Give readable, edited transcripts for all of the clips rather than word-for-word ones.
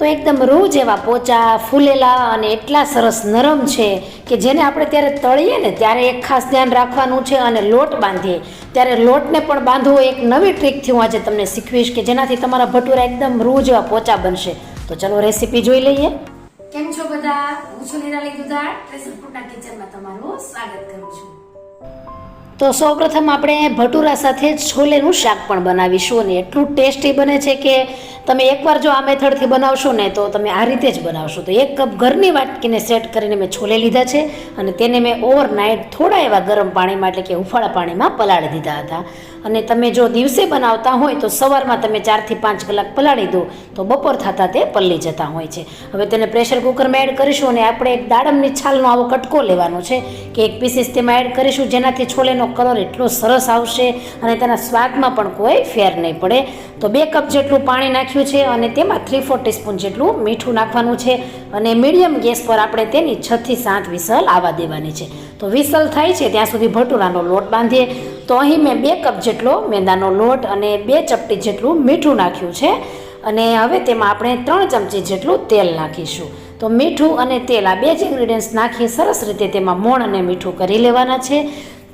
તો એકદમ રૂ જેવા પોચા ફૂલેલા અને એટલા સરસ નરમ છે કે જેને આપણે ત્યારે તળીએ ને ત્યારે એક ખાસ ધ્યાન રાખવાનું છે. અને લોટ બાંધીએ ત્યારે લોટને પણ બાંધવો એક નવી ટ્રીકથી હું આજે તમને શીખવીશ કે જેનાથી તમારા ભટુરા એકદમ રૂ જેવા પોચા બનશે. તો ચલો રેસીપી જોઈ લઈએ. કેમ છો બધા? હું છું નિરાલી દુધાળ. ટ્રેઝરફૂડના કિચનમાં તમારું સ્વાગત કરું છું. તો સૌપ્રથમ આપણે ભટુરા સાથે છોલેનું શાક પણ બનાવીશું અને એટલું ટેસ્ટી બને છે કે તમે એકવાર જો આ મેથડથી બનાવશો ને તો તમે આ રીતે જ બનાવશો. તો 1 કપ ઘરની વાટકીને સેટ કરીને મેં છોલે લીધા છે અને તેને મેં ઓવરનાઇટ થોડા એવા ગરમ પાણીમાં એટલે કે હુંફાળા પાણીમાં પલાળી દીધા હતા. અને તમે જો દિવસે બનાવતા હોય તો સવારમાં તમે 4 થી 5 કલાક પલાળી દો તો બપોર થતાં તે પલળી જતા હોય છે. હવે તેને પ્રેશર કુકરમાં એડ કરીશું અને આપણે એક દાડમની છાલનો આવો કટકો લેવાનો છે કે 1 પીસીસ તેમાં એડ કરીશું, જેનાથી છોલેનો કલર એટલો સરસ આવશે અને તેના સ્વાદમાં પણ કોઈ ફેર નહીં પડે. તો 2 કપ જેટલું પાણી નાખ્યું છે અને તેમાં 3/4 ટીસ્પૂન જેટલું મીઠું નાખવાનું છે અને મીડિયમ ગેસ પર આપણે તેની 6 થી 7 વિસલ આવવા દેવાની છે. તો વિસલ થાય છે ત્યાં સુધી ભટુરાનો લોટ બાંધીએ. તો અહીં મેં 2 કપ જેટલો મેંદાનો લોટ અને 2 ચપટી જેટલું મીઠું નાખ્યું છે અને હવે તેમાં આપણે 3 ચમચી જેટલું તેલ નાખીશું. તો મીઠું અને તેલ આ 2 જ ઇન્ગ્રીડિયન્ટ્સ નાખી સરસ રીતે તેમાં મોણ અને મીઠું કરી લેવાના છે.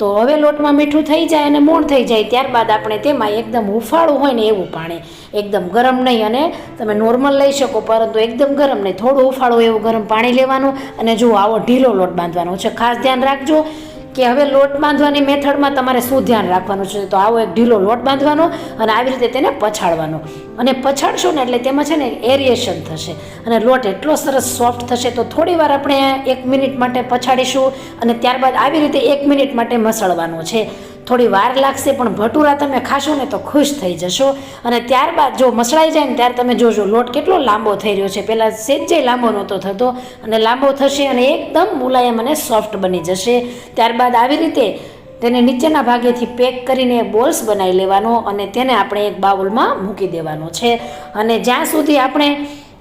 તો હવે લોટમાં મીઠું થઈ જાય અને મોણ થઈ જાય ત્યારબાદ આપણે તેમાં એકદમ હુંફાળું હોય ને એવું પાણી, એકદમ ગરમ નહીં અને તમે નોર્મલ લઈ શકો પરંતુ એકદમ ગરમ નહીં, થોડું હુંફાળું એવું ગરમ પાણી લેવાનું અને જુઓ આવો ઢીલો લોટ બાંધવાનો છે. ખાસ ધ્યાન રાખજો કે હવે લોટ બાંધવાની મેથડમાં તમારે શું ધ્યાન રાખવાનું છે. તો આવો એક ઢીલો લોટ બાંધવાનો અને આવી રીતે તેને પછાડવાનો અને પછાડશો ને એટલે તેમાં છે ને એરિએશન થશે અને લોટ એટલો સરસ સોફ્ટ થશે. તો થોડી વાર આપણે 1 મિનિટ માટે પછાડીશું અને ત્યારબાદ આવી રીતે 1 મિનિટ માટે મસળવાનો છે. થોડી વાર લાગશે પણ ભટુરા તમે ખાશો ને તો ખુશ થઈ જશો. અને ત્યારબાદ જો મસળાઈ જાય ને ત્યારે તમે જોજો લોટ કેટલો લાંબો થઈ રહ્યો છે. પહેલાં સેજે લાંબો નહોતો થતો અને લાંબો થશે અને એકદમ મુલાયમ અને સોફ્ટ બની જશે. ત્યારબાદ આવી રીતે તેને નીચેના ભાગેથી પેક કરીને બોલ્સ બનાવી લેવાનો અને તેને આપણે એક બાઉલમાં મૂકી દેવાનો છે. અને જ્યાં સુધી આપણે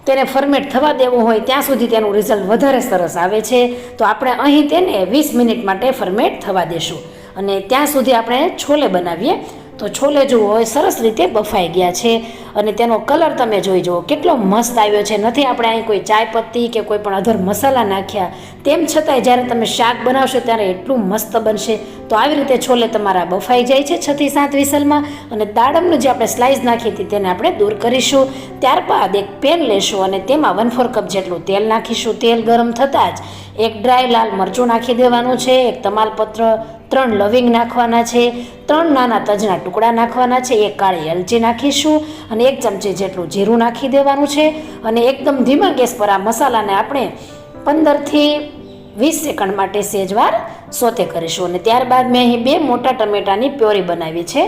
તેને ફર્મેટ થવા દેવું હોય ત્યાં સુધી તેનું રિઝલ્ટ વધારે સરસ આવે છે. તો આપણે અહીં તેને 20 મિનિટ માટે ફર્મેટ થવા દેશું અને ત્યાં સુધી આપણે છોલે બનાવીએ. તો છોલે જુઓ સરસ રીતે બફાઈ ગયા છે અને તેનો કલર તમે જોઈ જુઓ કેટલો મસ્ત આવ્યો છે. નથી આપણે અહીં કોઈ ચાય પત્તી કે કોઈ પણ અધર મસાલા નાખ્યા, તેમ છતાંય જ્યારે તમે શાક બનાવશો ત્યારે એટલું મસ્ત બનશે. તો આવી રીતે છોલે તમારા બફાઈ જાય છે 6 થી 7 વિસલમાં અને દાડમનું જે આપણે સ્લાઇસ નાખી હતી તેને આપણે દૂર કરીશું. ત્યારબાદ એક પેન લેશું અને તેમાં 1/4 કપ જેટલું તેલ નાખીશું. તેલ ગરમ થતાં જ એક ડ્રાય લાલ મરચું નાખી દેવાનું છે, એક તમાલપત્ર, 3 લવિંગ નાખવાના છે, 3 નાના તજના ટુકડા નાખવાના છે, 1 કાળી એલચી નાખીશું અને 1 ચમચી જેટલું જીરું નાખી દેવાનું છે. અને એકદમ ધીમા ગેસ પર આ મસાલાને આપણે 15 થી 20 સેકન્ડ માટે સહેજવાર સોતે કરીશું. અને ત્યારબાદ મેં અહીં 2 મોટા ટમેટાની પ્યોરી બનાવી છે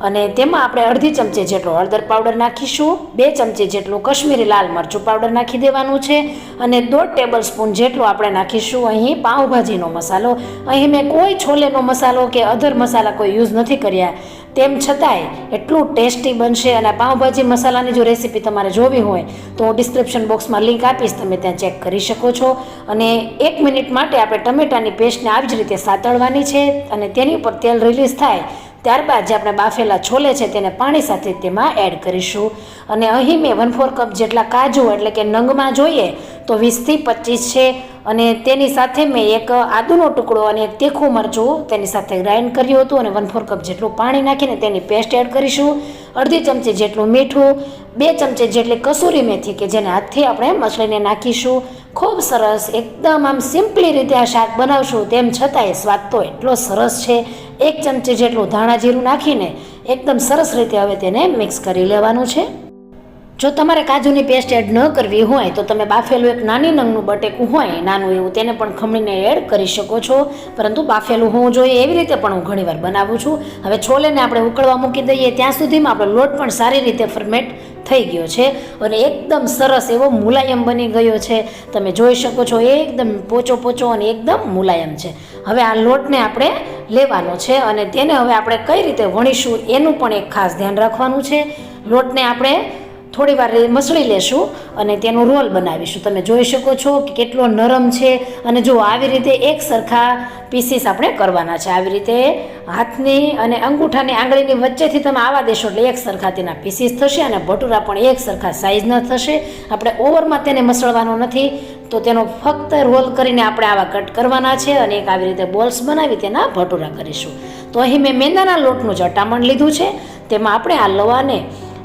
અને તેમાં આપણે અડધી ચમચી જેટલો હળદર પાવડર નાખીશું, 2 ચમચી જેટલું કશ્મીરી લાલ મરચું પાવડર નાખી દેવાનું છે અને 1/2 ટેબલ સ્પૂન જેટલો આપણે નાખીશું અહીં પાઉંભાજીનો મસાલો. અહીં મેં કોઈ છોલેનો મસાલો કે અધર મસાલા કોઈ યુઝ નથી કર્યા, તેમ છતાંય એટલું ટેસ્ટી બનશે. અને પાઉંભાજી મસાલાની જો રેસીપી તમારે જોવી હોય તો હું ડિસ્ક્રિપ્શન બોક્સમાં લિંક આપીશ, તમે ત્યાં ચેક કરી શકો છો. અને 1 મિનિટ માટે આપણે ટમેટાની પેસ્ટને આવી જ રીતે સાતળવાની છે અને તેની ઉપર તેલ રિલીઝ થાય ત્યારબાદ જે આપણે બાફેલા છોલે છે તેને પાણી સાથે તેમાં એડ કરીશું. અને અહીં મેં 1/4 કપ જેટલા કાજુ એટલે કે નંગમાં જોઈએ તો 20 થી 25 છે અને તેની સાથે મેં એક આદુનો ટુકડો અને એક તીખું મરચું તેની સાથે ગ્રાઇન્ડ કર્યું હતું અને 1/4 કપ જેટલું પાણી નાખીને તેની પેસ્ટ એડ કરીશું. અડધી ચમચી જેટલું મીઠું, 2 ચમચી જેટલી કસૂરી મેથી કે જેને હાથથી આપણે મસળીને નાખીશું. ખૂબ સરસ એકદમ આમ સિમ્પલી રીતે આ શાક બનાવશું તેમ છતાંય સ્વાદ તો એટલો સરસ છે. 1 ચમચી જેટલું ધાણા જીરું નાખીને એકદમ સરસ રીતે હવે તેને મિક્સ કરી લેવાનું છે. જો તમારે કાજુની પેસ્ટ એડ ન કરવી હોય તો તમે બાફેલું એક નાની નંગનું બટેકું હોય નાનું એવું તેને પણ ખમણીને એડ કરી શકો છો, પરંતુ બાફેલું હોવું જોઈએ એવી રીતે પણ હું ઘણીવાર બનાવું છું. હવે છોલેને આપણે ઉકળવા મૂકી દઈએ ત્યાં સુધીમાં આપણો લોટ પણ સારી રીતે ફર્મેટ થઈ ગયો છે અને એકદમ સરસ એવો મુલાયમ બની ગયો છે. તમે જોઈ શકો છો એકદમ પોચો પોચો અને એકદમ મુલાયમ છે. હવે આ લોટને આપણે લેવાનો છે અને તેને હવે આપણે કઈ રીતે વણીશું એનું પણ એક ખાસ ધ્યાન રાખવાનું છે. લોટને આપણે થોડી વાર મસળી લેશું અને તેનો રોલ બનાવીશું. તમે જોઈ શકો છો કે કેટલો નરમ છે. અને જો આવી રીતે એક સરખા પીસીસ આપણે કરવાના છે. આવી રીતે હાથની અને અંગૂઠાની આંગળીની વચ્ચેથી તમે આવા દેશો એટલે એક સરખા તેના પીસીસ થશે અને ભટુરા પણ એક સરખા સાઇઝના થશે. આપણે ઓવરમાં તેને મસળવાનો નથી, તો તેનો ફક્ત રોલ કરીને આપણે આવા કટ કરવાના છે અને એક આવી રીતે બોલ્સ બનાવી તેના ભટુરા કરીશું. તો અહીં મેં મેંદાના લોટનું જ અટામણ લીધું છે. તેમાં આપણે આ લવાને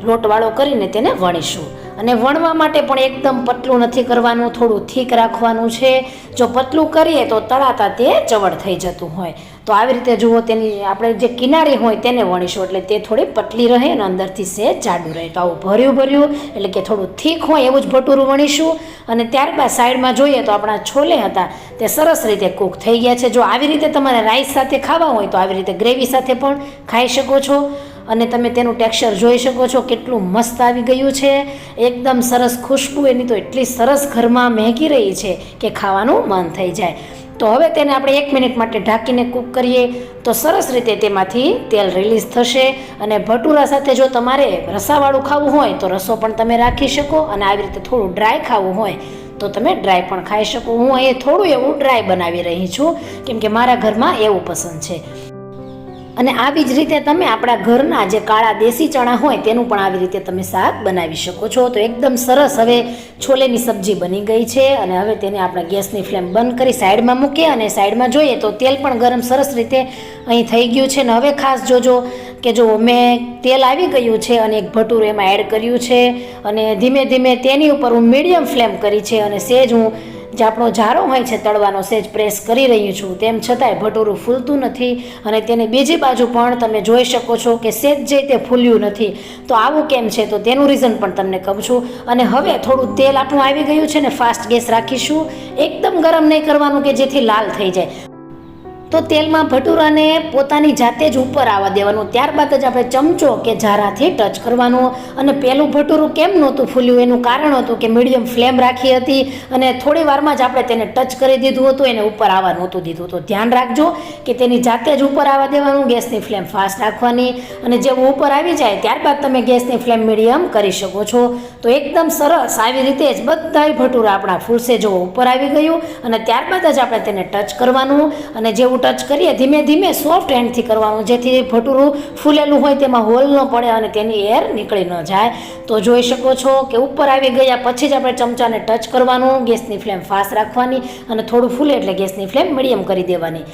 લોટવાળો કરીને તેને વણીશું. અને વણવા માટે પણ એકદમ પતલું નથી કરવાનું, થોડું થીક રાખવાનું છે. જો પતલું કરીએ તો તળાતા તે ચવડ થઈ જતું હોય. તો આવી રીતે જુઓ, તેની આપણે જે કિનારી હોય તેને વણીશું એટલે તે થોડી પતલી રહે અને અંદરથી સહેજ જાડું રહે. તો આવું ભર્યું એટલે કે થોડું થીક હોય એવું જ ભટુરું વણીશું. અને ત્યારબાદ સાઈડમાં જોઈએ તો આપણા છોલે હતા તે સરસ રીતે કૂક થઈ ગયા છે. જો આવી રીતે તમારે રાઈસ સાથે ખાવા હોય તો આવી રીતે ગ્રેવી સાથે પણ ખાઈ શકો છો. અને તમે તેનું ટેક્સચર જોઈ શકો છો કેટલું મસ્ત આવી ગયું છે. એકદમ સરસ ખુશ્બુ એની તો એટલી સરસ ઘરમાં મહેકી રહી છે કે ખાવાનું મન થઈ જાય. તો હવે તેને આપણે 1 મિનિટ માટે ઢાંકીને કૂક કરીએ તો સરસ રીતે તેમાંથી તેલ રિલીઝ થશે. અને ભટુરા સાથે જો તમારે રસાવાળું ખાવું હોય તો રસો પણ તમે રાખી શકો, અને આવી રીતે થોડું ડ્રાય ખાવું હોય તો તમે ડ્રાય પણ ખાઈ શકો. હું અહીં થોડું એવું ડ્રાય બનાવી રહી છું કેમ કે મારા ઘરમાં એવું પસંદ છે. અને આવી જ રીતે તમે આપણા ઘરના જે કાળા દેશી ચણા હોય તેનું પણ આવી રીતે તમે શાક બનાવી શકો છો. તો એકદમ સરસ હવે છોલેની સબ્જી બની ગઈ છે. અને હવે તેને આપણે ગેસની ફ્લેમ બંધ કરી સાઈડમાં મૂકીએ અને સાઈડમાં જોઈએ તો તેલ પણ ગરમ સરસ રીતે અહીં થઈ ગયું છે. અને હવે ખાસ જોજો કે જો મેં તેલ આવી ગયું છે અને એક ભટુરું એમાં એડ કર્યું છે. અને ધીમે ધીમે તેની ઉપર હું મીડિયમ ફ્લેમ કરી છે અને સહેજ હું જે આપણો જારો હોય છે તળવાનો સહેજ પ્રેસ કરી રહી છું. તેમ છતાંય ભટુરું ફૂલતું નથી. અને તેની બીજી બાજુ પણ તમે જોઈ શકો છો કે સહેજ જે તે ફૂલ્યું નથી. તો આવું કેમ છે તો તેનું રીઝન પણ તમને કહું છું. અને હવે થોડું તેલ આપણું આવી ગયું છે ને ફાસ્ટ ગેસ રાખીશું. એકદમ ગરમ નહીં કરવાનું કે જેથી લાલ થઈ જાય. તો તેલમાં ભટુરાને પોતાની જાતે જ ઉપર આવવા દેવાનું. ત્યારબાદ જ આપણે ચમચો કે ઝારાથી ટચ કરવાનું. અને પહેલું ભટુરું કેમ નહોતું ફૂલ્યું એનું કારણ હતું કે મીડિયમ ફ્લેમ રાખી હતી અને થોડી વારમાં જ આપણે તેને ટચ કરી દીધું હતું, એને ઉપર આવવા નહોતું દીધું. તો ધ્યાન રાખજો કે તેની જાતે જ ઉપર આવવા દેવાનું. ગેસની ફ્લેમ ફાસ્ટ રાખવાની. અને જેવું ઉપર આવી જાય ત્યારબાદ તમે ગેસની ફ્લેમ મીડિયમ કરી શકો છો. તો એકદમ સરસ આવી રીતે જ બધાય ભટુરા આપણા ફૂલશે. જો ઉપર આવી ગયું અને ત્યારબાદ જ આપણે તેને ટચ કરવાનું. અને જેવું ટચ કરીએ ધીમે ધીમે સોફ્ટ હેન્ડથી કરવાનું જેથી ભટુરું ફૂલેલું હોય તેમાં હોલ ન પડે અને તેની એર નીકળી ન જાય. તો જોઈ શકો છો કે ઉપર આવી ગયા પછી જ આપણે ચમચાને ટચ કરવાનું. ગેસની ફ્લેમ ફાસ્ટ રાખવાની અને થોડું ફૂલે એટલે ગેસની ફ્લેમ મીડિયમ કરી દેવાની.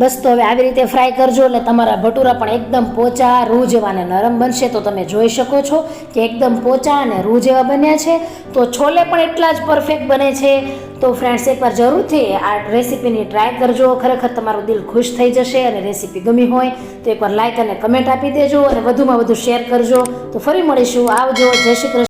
બસ તો હવે આવી રીતે ફ્રાય કરજો એટલે તમારા ભટુરા પણ એકદમ પોચા રૂ જેવા અને નરમ બનશે. તો તમે જોઈ શકો છો કે એકદમ પોચા અને રૂ જેવા બન્યા છે. તો છોલે પણ એટલા જ પરફેક્ટ બને છે. તો ફ્રેન્ડ્સ એકવાર જરૂરથી આ રેસીપીની ટ્રાય કરજો. ખરેખર તમારું દિલ ખુશ થઈ જશે. અને રેસીપી ગમી હોય તો એકવાર લાઈક અને કમેન્ટ આપી દેજો અને વધુમાં વધુ શેર કરજો. તો ફરી મળીશું. આવજો. જય શ્રી કૃષ્ણ.